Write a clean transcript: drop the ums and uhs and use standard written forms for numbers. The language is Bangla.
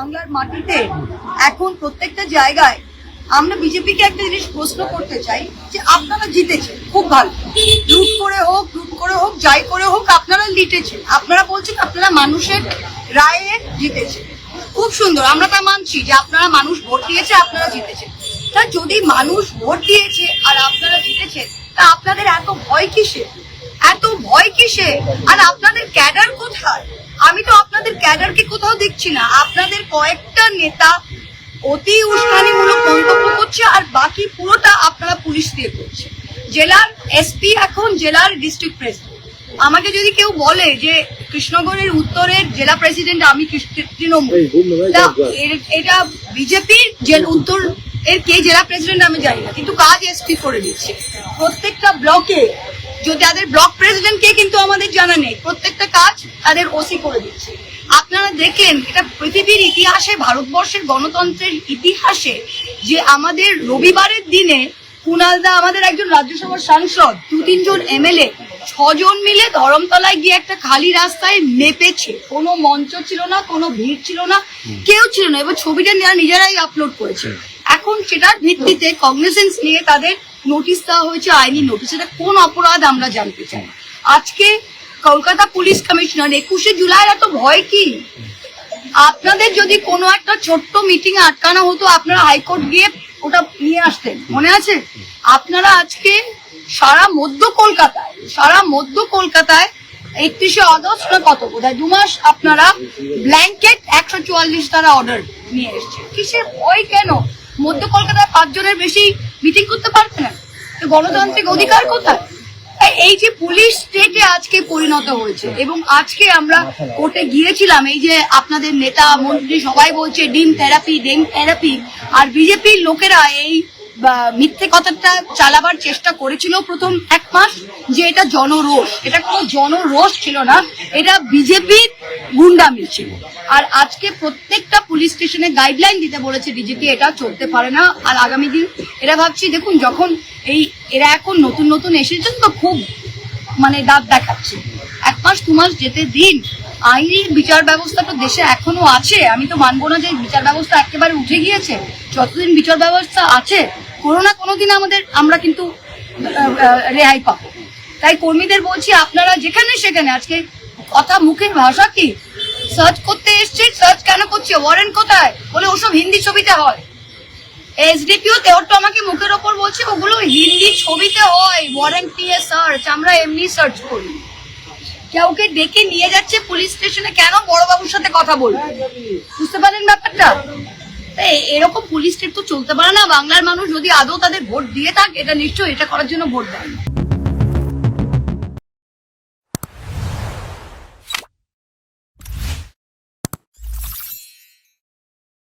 বাংলার মাটিতে এখন প্রত্যেকটা জায়গায় আমরা বিজেপিকে একটা জিনিস প্রশ্ন করতে চাই যে আপনারা জিতেছেন, খুব ভালো, লুট করে হোক যাই করে হোক আপনারা জিতেছেন। আপনারা বলছেন আপনারা মানুষের রায়ে জিতেছেন, খুব সুন্দর, আমরা তা মানছি যে আপনারা মানুষ ভোট দিয়েছে, আপনারা জিতেছেন। তা যদি মানুষ ভোট দিয়েছে আর আপনারা জিতেছেন, তা আপনাদের এত ভয় কিসে, এত ভয় কিসে? আর আপনাদের ক্যাডার কোথায়? আমি তো আপনাদের ক্যাডারকে কোথাও দেখছি না। আপনাদের কয়েকটা নেতা অতি উস্কানিমূলক মন্তব্য করছে আর বাকি পুরোটা আপনারা পুলিশ দিয়ে করছে। জেলার এসপি এখন জেলার ডিস্ট্রিক্ট প্রেসিডেন্ট। আমাকে যদি কেউ বলে যে কৃষ্ণগড়ের উত্তরের জেলা প্রেসিডেন্ট আমি তৃণমূল, এটা বিজেপির উত্তর এর কে জেলা প্রেসিডেন্ট আমি জানি না, কিন্তু কাজ এসপি করে দিচ্ছে। প্রত্যেকটা ব্লকে যদি তাদের ব্লক প্রেসিডেন্ট কে কিন্তু আমাদের জানা নেই, প্রত্যেকটা কাজ তাদের ওসি করে দিচ্ছে। আপনারা দেখেন এটা পৃথিবীর ইতিহাসে, ভারতবর্ষের গণতন্ত্রের ইতিহাসে যে আমাদের রবিবারের দিনে কুণালদা আমাদের একজন রাজ্যসভার সাংসদ, 2-3 জন এমএলএ 6 জন মিলে ধরমতলায় গিয়ে একটা খালি রাস্তায় মেপেছে। কোনো মঞ্চ ছিল না, কোনো ভিড় ছিল না, কেউ ছিল না, এবার ছবিটা নিজেরাই আপলোড করেছে। এখন সেটার ভিত্তিতে কগনিসেন্স নিয়ে তাদের নোটিশ দেওয়া হয়েছে, আইনি নোটিশ। এটা কোন অপরাধ আমরা জানতে চাই। আজকে কলকাতা পুলিশ কমিশনার 21শে জুলাই এত ভয় কি? আপনাদের যদি কোনো একটা ছোট্ট মিটিং আটকানো হতো, আপনারা হাইকোর্ট গিয়ে ওটা নিয়ে আসতেন, মনে আছে? আপনারা আজকে সারা মধ্য কলকাতায় 31শে আগস্ট না কত, বোধহয় 2 মাস আপনারা ব্ল্যাঙ্কেট 144 দ্বারা অর্ডার নিয়ে এসছেন। কিসের ভয় কেন? মধ্য কলকাতায় 5 জনের বেশি মিটিং করতে পারবে না, গণতান্ত্রিক অধিকার কোথায়? এই যে পুলিশ স্টেটে আজকে পরিণত হয়েছে। এবং আজকে আমরা কোর্টে গিয়েছিলাম, এই যে আপনাদের নেতা মন্ত্রী সবাই বলছে ডিম থেরাপি, আর বিজেপির লোকেরা এই মিথ্যে কথাটা চালাবার চেষ্টা করেছিল প্রথম 1 মাস যে এটা জনরোষ। এটা কোনো জনরোষ ছিল না, এটা বিজেপির গুন্ডামি ছিল। আর আজকে প্রত্যেকটা পুলিশ স্টেশনে গাইডলাইন দিতে বলেছে ডিজিপি, এটা চলতে পারে না। আর আগামী দিন এরা ভাবছি, দেখুন যখন এরা এখন নতুন এসেছেন তো খুব দাঁত দেখাচ্ছে। 1 মাস 2 মাস যেতে দিন, আইনি বিচার ব্যবস্থা তো দেশে এখনো আছে। আমি তো মানবো না যে বিচার ব্যবস্থা একেবারে উঠে গিয়েছে। যতদিন বিচার ব্যবস্থা আছে, কোনো না কোনোদিন আমরা কিন্তু রেহাই পাবো। তাই কর্মীদের বলছি, আপনারা যেখানে সেখানে আজকে কথা, মুখের ভাষা কি, সার্চ করতে এসছে, সার্চ কেন করছে, ওয়ারেন্ট কোথায়, বলে ওসব হিন্দি ছবিতে হয়। এসডিপিও তেওর তো আমাকে মুখের ওপর বলছে ওগুলো হিন্দি ছবিতে হয়, ওয়ারেন্ট নিয়ে সার্চ, আমরা এমনি সার্চ করি। কাউকে ডেকে নিয়ে যাচ্ছে পুলিশ স্টেশনে, কেন? বড়বাবুর সাথে কথা বলবে। বুঝতে পারেন ব্যাপারটা? এরকম পুলিশ স্টেট তো চলতে পারে না। বাংলার মানুষ যদি আদৌ তাদের ভোট দিয়ে থাকে, এটা নিশ্চয়ই এটা করার জন্য ভোট দেয় না।